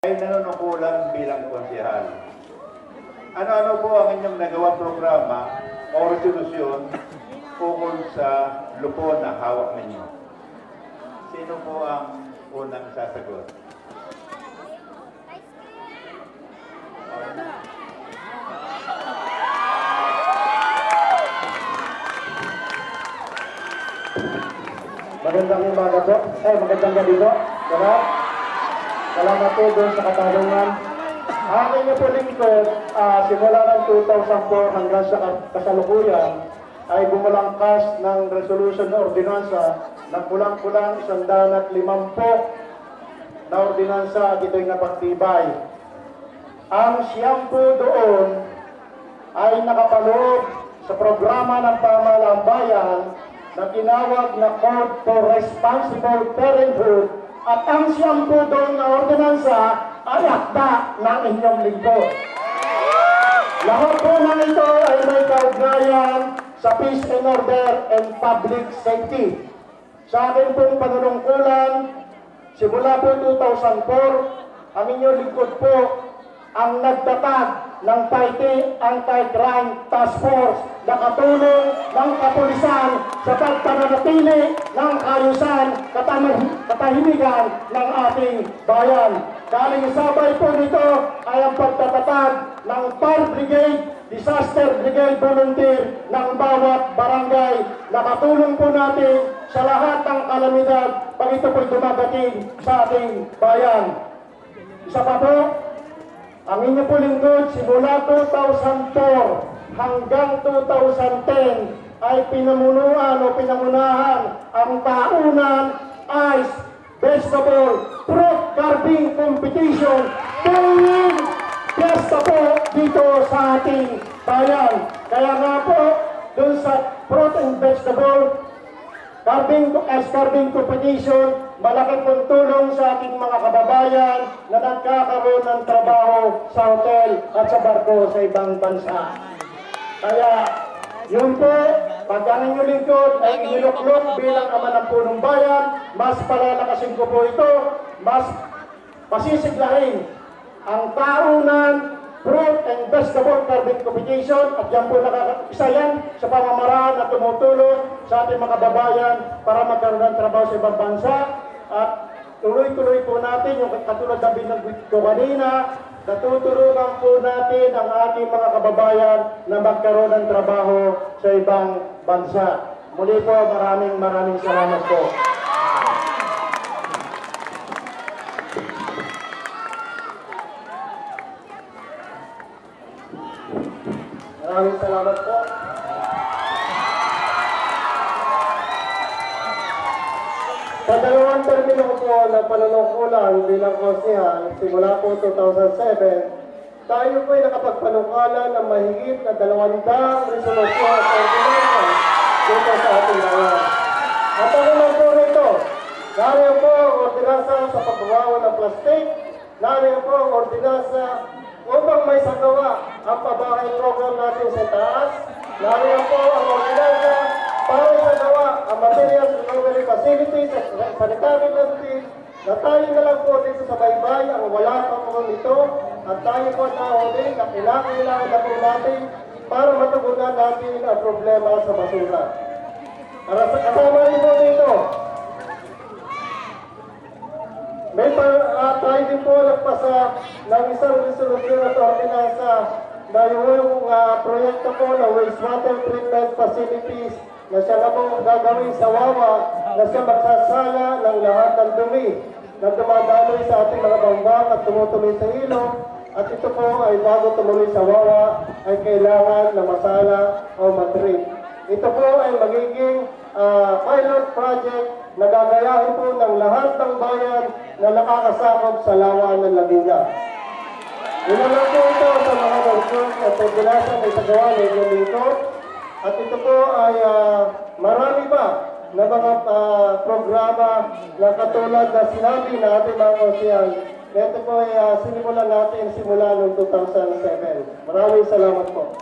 ay nanunukulan bilang konsehal. Ano-ano po ang inyong nagawa programa o resolusyon ukol sa lupon na hawak ninyo? Sino po ang unang sasagot? Magandang umaga po. Magandang gabi po. Salamat po doon sa katanungan. Aking niyo po lingkod, simula ng 2004 hanggang sa kasalukuyan, ay bumulangkas ng resolution na ordinansa na kulang-kulang 150 na ordinansa at ito'y napagtibay. Ang siyam po doon ay nakapaloob sa programa ng pamahalang bayan na tinawag na Code for Responsible Parenthood, at ang siyam po doon na ordinansa ay akda ng inyong lingkod. Lahat po ng ito ay may kaugnayan sa peace and order and public safety. Sa akin pong panunungkulan, simula po 2004, ang inyong lingkod po ang nagtatag ng Fighting Anti-Crime Task Force na katulong ng kapulisan sa pagpananatili ng ayusan, katahimikan ng ating bayan. Kaling-sabay po nito ay ang pagtatatag ng Fire Brigade, Disaster Brigade Volunteer ng bawat barangay na katulong po natin sa lahat ng kalamidad pag ito po'y dumadating sa ating bayan. Isa pa po, ang inyo po lingkod, simula 2004 hanggang 2010 ay pinangunahan ang taunan Ice Vegetable Fruit Carving Competition tuwing piyesta po dito sa ating bayan. Kaya nga po, dun sa Fruit and Vegetable Carving Competition, malaki pong tulong sa ating mga kababayan na nagkakaroon ng trabaho sa hotel at sa barko sa ibang bansa. Kaya, yun po, pag ang inyong lingkod ay iniluklok bilang ama ng punong bayan, mas palalakasin ko po ito, mas pasisiglahin ang taunan Fruit and Vegetable Carving Competition, at yan po nakakaisa yan sa pamamaraan na tumutulong sa ating mga kababayan para magkaroon ng trabaho sa ibang bansa. At tuloy-tuloy po natin yung katulad na binanggit ko kanina, natutulungan po natin ang ating mga kababayan na magkaroon ng trabaho sa ibang bansa. Muli po, maraming salamat po. Maraming salamat po. Sa dalawang termino po ng panunungkulan bilang konsehal, simula po 2007, tayo po ay nakapagpanungkala ng mahigit na 200 resolusyon at ordinansa dito sa ating bayan. At ano lang po rito, nariyan po ang ordinansa sa pagbabawa ng plastik, nariyan po ang ordinansa upang may sagawa ang pabahay program natin sa taas, nariyan po ang ordinansa para isagawa ang materials recovery facilities at sanitary facilities na tayo na lang po dito sa baybay ang wala pa po nito, at tayo po nahuli na kailangan na po natin para matugunan natin ang problema sa basura. Para sa kasama rin po dito, may tayo din po nagpasa ng isang resolusyon at ordinansa na yung proyekto po ng wastewater treatment facilities na siya na po gagawin sa Wawa, na siya magsasala ng lahat ng dumi na dumadaloy sa ating mga bambang at tumutuloy sa ilog. At ito po ay bago tumuloy sa Wawa ay kailangan na masala o matreat. Ito po ay magiging pilot project na gagayahin po ng lahat ng bayan na nakakasakop sa lawa ng Laguna. Ilan po ito sa mga nagsuot at pagbilasa na isagawa ng inyong lingkod. At ito po ay marami pa na mga programa na katulad na sinabi na ating mga konsehal. Ito po ay sinimulan natin simula noong 2007. Maraming salamat po.